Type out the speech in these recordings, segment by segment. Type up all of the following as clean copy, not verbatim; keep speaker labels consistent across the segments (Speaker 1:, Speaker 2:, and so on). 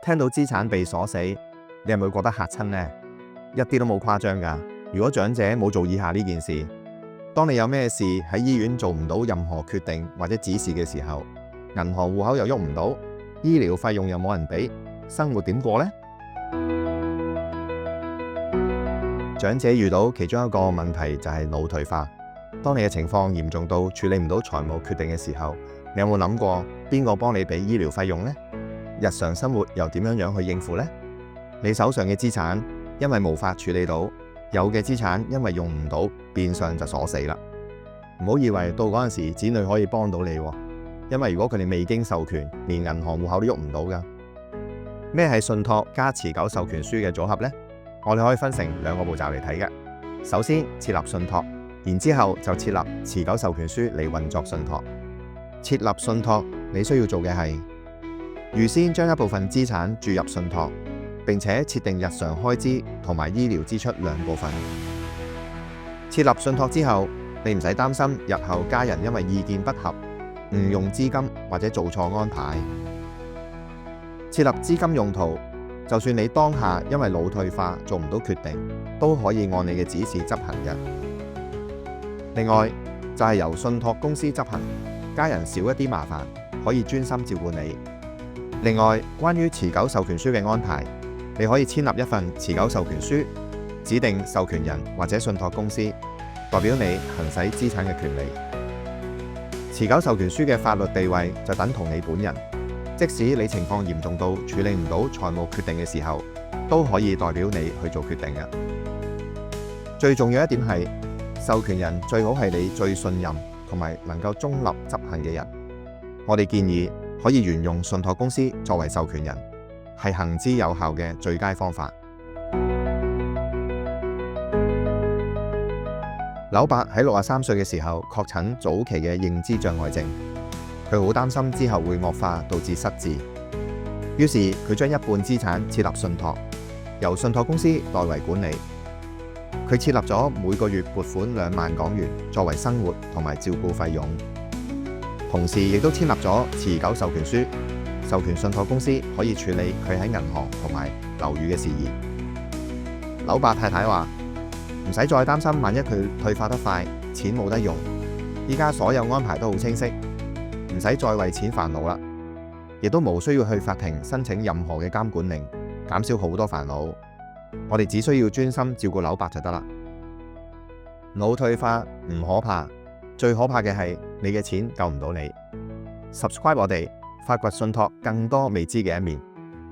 Speaker 1: 聽到資產被鎖死，你係咪會覺得嚇親呢？一啲都冇誇張㗎。如果長者冇做以下呢件事，當你有咩事喺醫院做唔到任何決定或者指示嘅時候，銀行戶口又喐唔到，醫療費用又冇人俾，生活點過呢？長者遇到其中一個問題就係腦退化。當你嘅情況嚴重到處理唔到財務決定嘅時候，你有冇諗過邊個幫你俾醫療費用呢？日常生活又點樣去應付呢？你手上嘅資產因為無法處理到，有嘅資產因為用唔到，變相就鎖死啦。唔好以為到嗰陣時子女可以幫到你，因為如果佢哋未經授權，連銀行戶口都喐唔到㗎。咩係信託加持久授權書嘅組合呢？我哋可以分成兩個步驟嚟睇嘅。首先設立信託，然之後就設立持久授權書嚟運作信託。設立信託你需要做嘅係預先將一部分資產注入信託，並且設定日常開支同埋醫療支出兩部分。設立信託之後，你唔使擔心日後家人因為意見不合誤用資金或者做錯安排。設立資金用途，就算你當下因為腦退化做唔到決定，都可以按你嘅指示執行嘅。另外就係由信託公司執行，家人少一啲麻煩，可以專心照顧你。另外，關於持久授權書嘅安排，你可以簽立一份持久授權書，指定授權人或者信託公司代表你行使資產嘅權利。持久授權書嘅法律地位就等同你本人，即使你情況嚴重到處理唔到財務決定嘅時候，都可以代表你去做決定嘅。最重要一點係，授權人最好係你最信任同埋能夠中立執行嘅人。我哋建議可以沿用信託公司作為授權人，係行之有效嘅最佳方法。劉伯喺63歲嘅時候確診早期嘅認知障礙症，佢好擔心之後會惡化導致失智，於是佢將一半資產設立信託，由信託公司代為管理。佢設立咗每個月撥款2萬港元作為生活同埋照顧費用，同時亦都簽立咗持久授權書，授權信託公司可以處理佢喺銀行同埋樓宇嘅事宜。劉伯太太話唔使再擔心，萬一佢退化得快，錢冇得用。依家所有安排都好清晰，唔使再為錢煩惱啦，亦都無需要去法庭申請任何嘅監管令，減少好多煩惱。我哋只需要專心照顧劉伯就得啦。腦退化唔可怕，最可怕嘅係你嘅錢救唔到你。Subscribe 我哋，發掘信託更多未知嘅一面。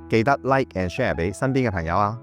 Speaker 1: 記得 like and share 俾身邊嘅朋友啊！